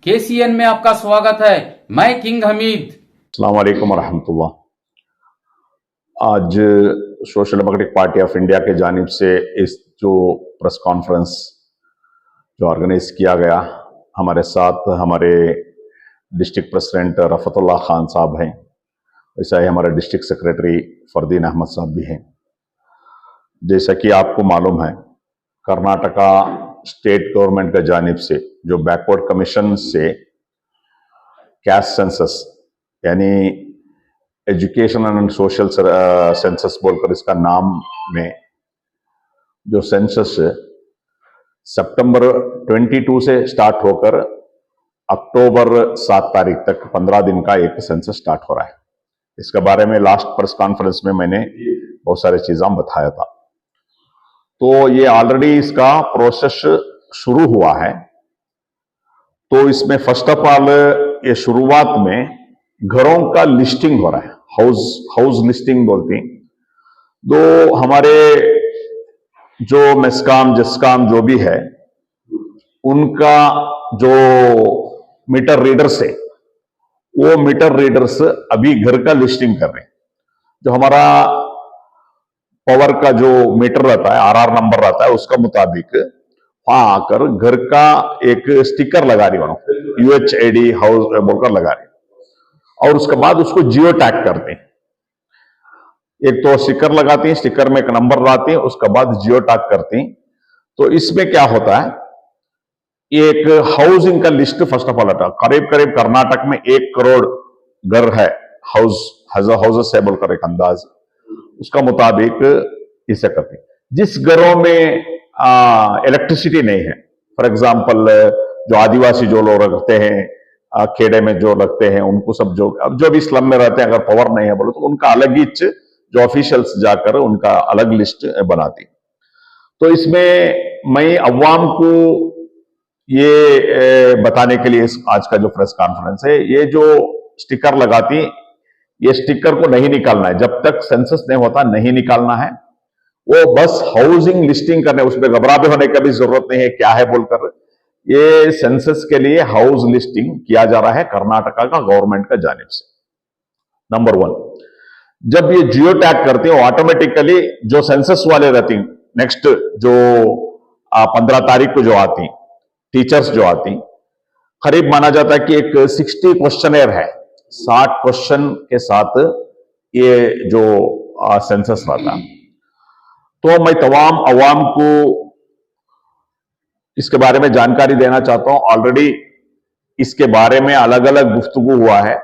KCN में आपका स्वागत है। मैं किंग हमीद। अस्सलाम वालेकुम रहमतुल्लाह। आज social democratic party of India के जानिब से इस जो प्रेस कॉन्फ्रेंस जो ऑर्गेनाइज किया गया, हमारे साथ हमारे डिस्ट्रिक्ट प्रेसिडेंट रफतुल्लाह खान साहब हैं, ऐसा ही हमारे डिस्ट्रिक्ट सेक्रेटरी फरदीन अहमद साहब भी हैं। जैसा कि आपको मालूम है, कर्नाटका स्टेट गवर्नमेंट का जानिब से जो बैकवर्ड कमीशन से कैस्ट सेंसस यानी एजुकेशन एंड सोशल सेंसस बोलकर इसका नाम में जो सेंसस सितंबर 22 से स्टार्ट होकर अक्टूबर 7 तारीख तक 15 दिन का एक सेंसस स्टार्ट हो रहा है। इसके बारे में लास्ट प्रेस कॉन्फ्रेंस में मैंने बहुत सारी चीजें बताया था। तो ये ऑलरेडी इसका प्रोसेस शुरू हुआ है। तो इसमें फर्स्ट ऑफ ऑल ये शुरुआत में घरों का लिस्टिंग हो रहा है, हाउस लिस्टिंग बोलते हैं। तो हमारे जो मेस्काम जस्काम जो भी है, उनका जो मीटर रीडर्स है, वो मीटर रीडर्स अभी घर का लिस्टिंग कर रहे हैं। जो हमारा पावर का जो मीटर रहता है, आरआर नंबर रहता है, उसका मुताबिक वहां आकर घर का एक स्टिकर लगा रही हो, UHID हाउस बोलकर लगा रही, और उसके बाद उसको जियो टैग करते हैं। एक तो स्टिकर लगाती हैं, स्टिकर में एक नंबर लाती हैं, उसके बाद जियो टैग करती हैं। तो इसमें क्या होता है, एक हाउसिंग का लिस्ट फर्स्ट ऑफ ऑल आता है। करीब करीब कर्नाटक में 1 करोड़ घर है, हाउसेस है बोलकर एक अंदाज, उसका मुताबिक इसे करते हैं। जिस घरों में इलेक्ट्रिसिटी नहीं है, फॉर एग्जांपल जो आदिवासी जो लोग रखते हैं, खेड़े में जो रखते हैं, उनको सब जो भी स्लम में रहते हैं, अगर पावर नहीं है बोलो तो उनका अलग ही जो ऑफिशियल्स जाकर उनका अलग लिस्ट बनाती। तो इसमें मैं अवाम को ये बताने के लिए आज का जो प्रेस कॉन्फ्रेंस है, ये जो स्टिकर लगाती, ये स्टिकर को नहीं निकालना है, जब तक सेंसस नहीं होता नहीं निकालना है। वो बस हाउसिंग लिस्टिंग करने, उसमें घबरा भी होने की भी जरूरत नहीं है क्या है बोलकर। ये सेंसस के लिए हाउस लिस्टिंग किया जा रहा है कर्नाटका का गवर्नमेंट का जानिब से। नंबर 1, जब ये जियो टैग करते हैं, ऑटोमेटिकली जो सेंसस वाले रहती, नेक्स्ट जो 15 तारीख को जो आती टीचर्स जो आती, करीब माना जाता है कि एक 60 क्वेश्चनर है, 60 क्वेश्चन के साथ ये जो सेंसस रहता। तो मैं तमाम अवाम को इसके बारे में जानकारी देना चाहता हूं। ऑलरेडी इसके बारे में अलग अलग गुफ्तगू हुआ है।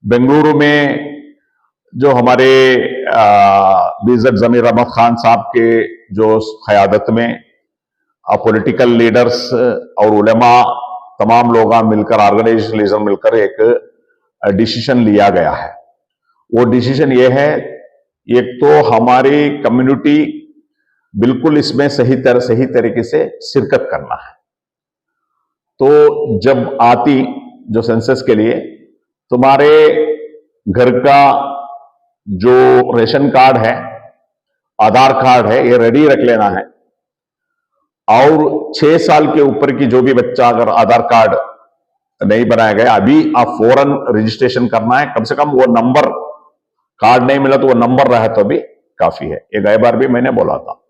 बेंगलुरु में जो हमारे बीज़त ज़मीर अहमद खान साहब के जो क़यादत में पॉलिटिकल लीडर्स और उलेमा तमाम लोग मिलकर, ऑर्गेनाइजेशन मिलकर एक डिसीजन लिया गया है। वो डिसीजन ये है, एक तो हमारी कम्युनिटी बिल्कुल इसमें सही तरीके से शिरकत करना है। तो जब आती जो सेंसस के लिए, तुम्हारे घर का जो रेशन कार्ड है, आधार कार्ड है, ये रेडी रख लेना है। और 6 साल के ऊपर की जो भी बच्चा अगर आधार कार्ड नहीं बनाया गया, अभी आप फौरन रजिस्ट्रेशन करना है। कम से कम वो नंबर, कार्ड नहीं मिला तो वो नंबर रहा तो भी काफी है। ये गए बार भी मैंने बोला था।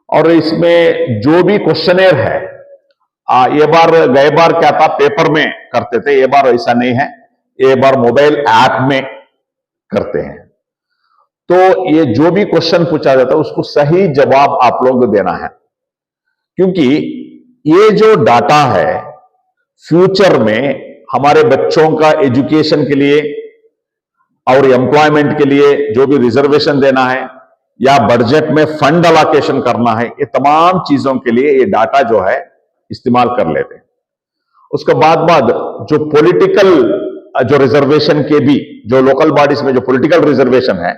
और इसमें जो भी क्वेश्चनेयर है, गए बार क्या था, पेपर में करते थे, ये बार ऐसा नहीं है, ये बार मोबाइल ऐप में करते हैं। तो ये जो भी क्वेश्चन पूछा जाता है उसको सही जवाब आप लोग देना है, क्योंकि ये जो डाटा है फ्यूचर में हमारे बच्चों का एजुकेशन के लिए और एम्प्लॉयमेंट के लिए जो भी रिजर्वेशन देना है या बजट में फंड अलोकेशन करना है, ये तमाम चीजों के लिए ये डाटा जो है इस्तेमाल कर लेते हैं। उसके बाद जो पॉलिटिकल जो रिजर्वेशन के भी जो लोकल बॉडीज में जो पॉलिटिकल रिजर्वेशन है,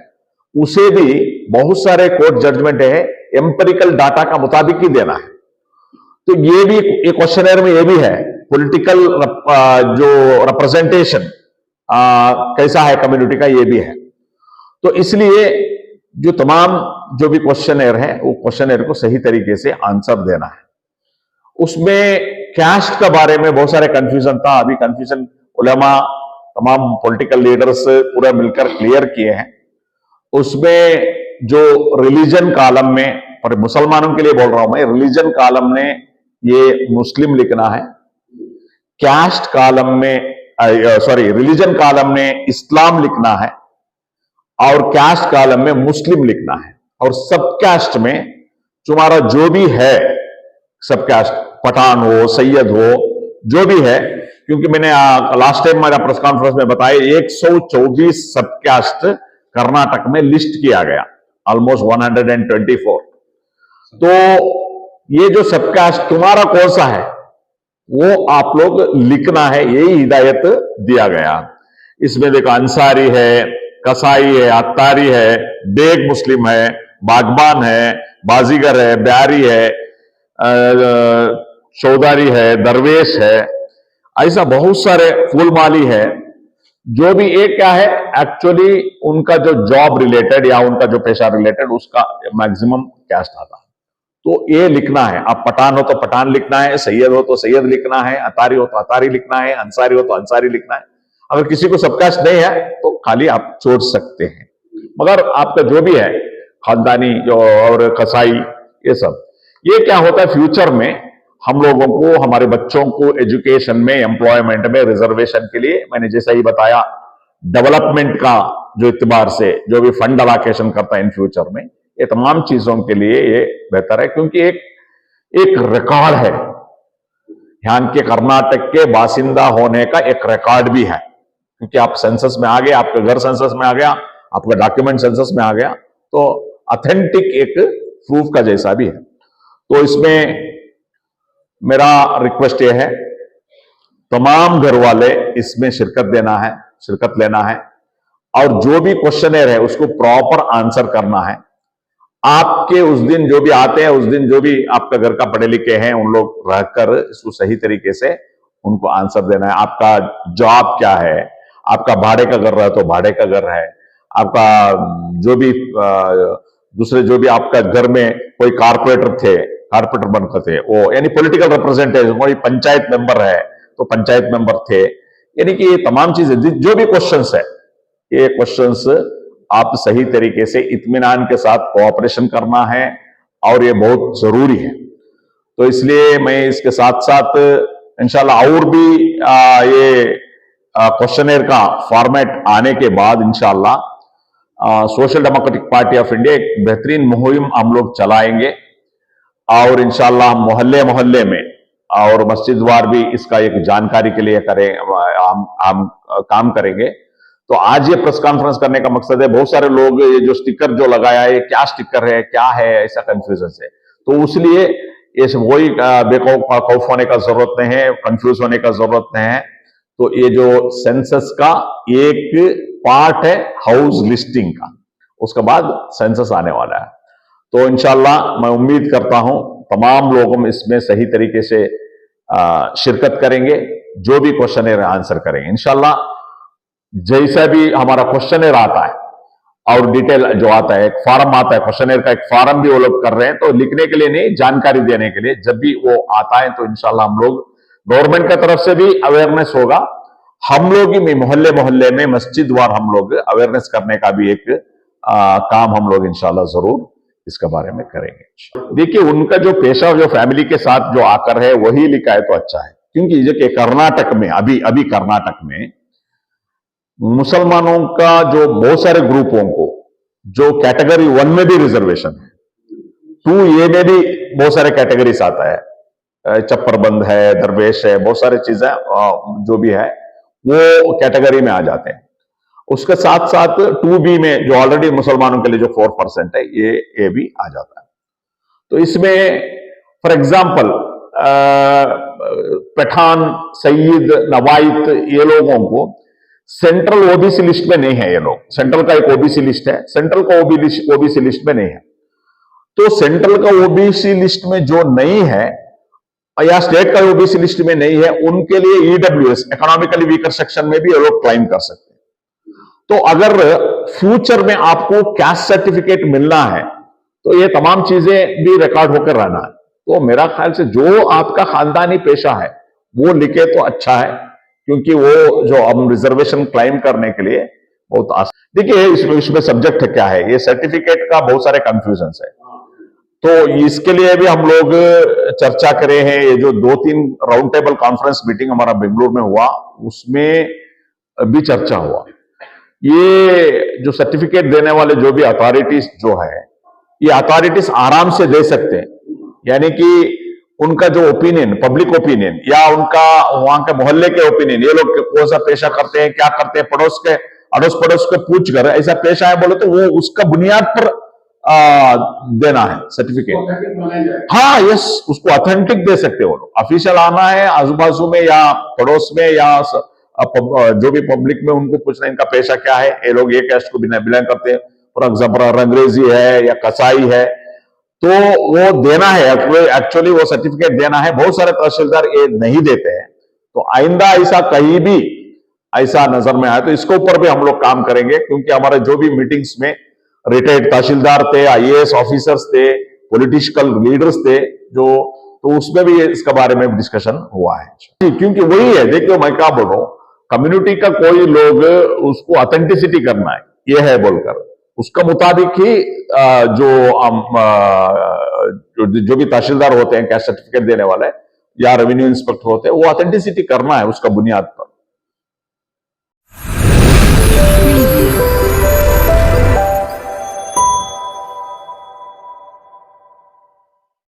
उसे भी बहुत सारे कोर्ट जजमेंट है, एम्पिरिकल डाटा का मुताबिक ही देना है। तो ये भी एक क्वेश्चनर में ये भी है, पॉलिटिकल जो रिप्रेजेंटेशन कैसा है कम्युनिटी का, ये भी है। तो इसलिए जो तमाम जो भी क्वेश्चनर है, वो क्वेश्चनर को सही तरीके से आंसर देना है। उसमें कैस्ट के बारे में बहुत सारे कंफ्यूजन था। अभी कंफ्यूजन उलेमा, तमाम पॉलिटिकल लीडर्स पूरा मिलकर क्लियर किए हैं। उसमें जो रिलीजन कॉलम में, और मुसलमानों के लिए बोल रहा हूं मैं, रिलीजन कॉलम में ये मुस्लिम लिखना है, कैस्ट कॉलम में रिलीजन कॉलम में इस्लाम लिखना है, और कैस्ट कॉलम में मुस्लिम लिखना है। और सब कैस्ट में तुम्हारा जो भी है, सब कैस्ट, पठान हो, सैयद हो, जो भी है, क्योंकि मैंने लास्ट टाइम मेरा प्रेस कॉन्फ्रेंस में बताया 124 सब कैस्ट कर्नाटक में लिस्ट किया गया, ऑलमोस्ट 124। तो ये जो सब कैस्ट तुम्हारा कौन सा है वो आप लोग लिखना है, यही हिदायत दिया गया। इसमें देखो अंसारी है, कसाई है, अत्तारी है, बेग मुस्लिम है, बागबान है, बाजीगर है, ब्यारी है, चौधारी है, दरवेश है, ऐसा बहुत सारे फूलमाली है। जो भी एक क्या है, एक्चुअली उनका जो जॉब रिलेटेड या उनका जो पेशा रिलेटेड, उसका मैक्सिमम कैस्ट आता है। तो ये लिखना है। आप पठान हो तो पठान लिखना है, सैयद हो तो सैयद लिखना है, अतारी हो तो अतारी लिखना है, अंसारी हो तो अंसारी लिखना है। अगर किसी को सब कैस्ट नहीं है तो खाली आप छोड़ सकते हैं, मगर आपका जो भी है खानदानी जो और कसाई, ये सब, ये क्या होता है फ्यूचर में हम लोगों को, हमारे बच्चों को एजुकेशन में, एम्प्लॉयमेंट में रिजर्वेशन के लिए, मैंने जैसा ही बताया, डेवलपमेंट का जो इतबार से जो भी फंड अलोकेशन करता है इन फ्यूचर में, ये तमाम चीजों के लिए ये बेहतर है। क्योंकि एक रिकॉर्ड है, यहाँ के कर्नाटक के बासिंदा होने का एक रिकॉर्ड भी है। क्योंकि आप सेंसस में आ गए, आपका घर सेंसस में आ गया, आपका डॉक्यूमेंट सेंसस में आ गया, तो ऑथेंटिक एक प्रूफ का जैसा भी है। तो इसमें मेरा रिक्वेस्ट यह है, तमाम घर वाले इसमें शिरकत लेना है, और जो भी क्वेश्चनर है उसको प्रॉपर आंसर करना है। आपके उस दिन जो भी आते हैं, उस दिन जो भी आपका घर का पढ़े लिखे हैं, उन लोग रहकर इसको सही तरीके से उनको आंसर देना है। आपका जॉब क्या है, आपका भाड़े का घर रहा तो भाड़े का घर है, आपका जो भी दूसरे जो भी आपका घर में कोई कारपोरेटर बनकर थे, वो यानी पॉलिटिकल रिप्रेजेंटेटिव, कोई पंचायत मेंबर है तो पंचायत मेंबर थे, यानी कि ये तमाम चीजें जो भी क्वेश्चंस है, ये क्वेश्चंस आप सही तरीके से इत्मीनान के साथ कोऑपरेशन करना है, और ये बहुत जरूरी है। तो इसलिए मैं इसके साथ साथ इंशाल्लाह और भी ये क्वेश्चनर का फॉर्मेट आने के बाद इंशाल्लाह social democratic party of India एक बेहतरीन मुहिम हम लोग चलाएंगे, और इंशाल्लाह मोहल्ले मोहल्ले में और मस्जिद वार भी इसका एक जानकारी के लिए हम काम करेंगे। तो आज ये प्रेस कॉन्फ्रेंस करने का मकसद है, बहुत सारे लोग ये जो स्टिकर जो लगाया है, क्या स्टिकर है, क्या है, ऐसा कंफ्यूजन है। तो उसलिए ये वही बेखौफ होने का जरूरत नहीं है, कंफ्यूज होने का जरूरत नहीं है। तो ये जो सेंसस का एक पार्ट है हाउस लिस्टिंग का, उसके बाद सेंसस आने वाला है। तो इंशाल्लाह मैं उम्मीद करता हूं तमाम लोग इसमें सही तरीके से शिरकत करेंगे, जो भी क्वेश्चन है आंसर करेंगे इंशाल्लाह। जैसा भी हमारा क्वेश्चनर आता है और डिटेल जो आता है, एक फॉर्म आता है, क्वेश्चनर का एक फॉर्म भी वो लोग कर रहे हैं, तो लिखने के लिए नहीं, जानकारी देने के लिए। जब भी वो आता है तो इंशाल्लाह हम लोग, गवर्नमेंट की तरफ से भी अवेयरनेस होगा, हम लोग ही मोहल्ले मोहल्ले में मस्जिद वार हम लोग अवेयरनेस करने का भी एक काम हम लोग इंशाल्लाह जरूर इसके बारे में करेंगे। देखिए, उनका जो पेशा जो फैमिली के साथ जो आकर है वही लिखा है तो अच्छा है। क्योंकि जो कर्नाटक में अभी कर्नाटक में मुसलमानों का जो बहुत सारे ग्रुपों को जो कैटेगरी 1 में भी रिजर्वेशन है, 2A में भी बहुत सारे कैटेगरीज आता है, चप्परबंद है, दरवेश है, बहुत सारी चीजें जो भी है वो कैटेगरी में आ जाते हैं। उसके साथ साथ 2B में जो ऑलरेडी मुसलमानों के लिए जो 4% है, ये भी आ जाता है। तो इसमें फॉर एग्जाम्पल पठान, सईद, नवाइत, ये लोगों को सेंट्रल ओबीसी लिस्ट में नहीं है। ये लोग, सेंट्रल का एक ओबीसी लिस्ट है, सेंट्रल का ओबीसी लिस्ट में नहीं है। तो सेंट्रल का ओबीसी लिस्ट में जो नहीं है या स्टेट का ओबीसी लिस्ट में नहीं है, उनके लिए ईडब्ल्यूएस, इकोनॉमिकली वीकर सेक्शन में भी ये लोग क्लाइम कर सकते हैं। तो अगर फ्यूचर में आपको कैस्ट सर्टिफिकेट मिलना है तो ये तमाम चीजें भी रिकॉर्ड होकर रहना है। तो मेरा ख्याल से जो आपका खानदानी पेशा है वो लिखे तो अच्छा है, क्योंकि वो जो हम रिजर्वेशन क्लाइम करने के लिए बहुत देखिए इसमें सब्जेक्ट क्या है, ये सर्टिफिकेट का बहुत सारे कंफ्यूजन है, तो इसके लिए भी हम लोग चर्चा करे हैं। ये जो 2-3 राउंड टेबल कॉन्फ्रेंस मीटिंग हमारा बेंगलुरु में हुआ, उसमें भी चर्चा हुआ। ये जो सर्टिफिकेट देने वाले जो भी अथॉरिटीज जो है, ये अथॉरिटीज आराम से दे सकते हैं, यानी कि उनका जो ओपिनियन, पब्लिक ओपिनियन या उनका वहां के मोहल्ले के ओपिनियन, ये लोग कौन सा पेशा करते हैं, क्या करते हैं, अड़ोस पड़ोस को पूछ कर ऐसा पेशा है बोले तो वो उसका बुनियाद पर देना है सर्टिफिकेट। हाँ यस, उसको ऑथेंटिक दे सकते हो लोग। ऑफिशियल आना है आजू बाजू में या पड़ोस में या जो भी पब्लिक में उनको पूछना इनका पेशा क्या है, ये लोग ये कैस्ट को बिलोंग करते हैं, फॉर एग्जाम्पल अंग्रेजी है या कसाई है, तो वो देना है, एक्चुअली वो सर्टिफिकेट देना है। बहुत सारे तहसीलदार ये नहीं देते हैं, तो आइंदा ऐसा कहीं भी ऐसा नजर में आए तो इसके ऊपर भी हम लोग काम करेंगे, क्योंकि हमारे जो भी मीटिंग्स में रिटायर्ड तहसीलदार थे, आईएएस ऑफिसर्स थे, पॉलिटिकल लीडर्स थे जो, तो उसमें भी इसके बारे में डिस्कशन हुआ है। क्योंकि वही है, देखिए मैं क्या बोल रहा हूं, कम्युनिटी का कोई लोग उसको ऑथेंटिसिटी करना है, ये है बोलकर उसका मुताबिक ही जो भी तहसीलदार होते हैं, कैस्ट सर्टिफिकेट देने वाले या रेवेन्यू इंस्पेक्टर होते हैं, वो ऑथेंटिसिटी करना है उसका बुनियाद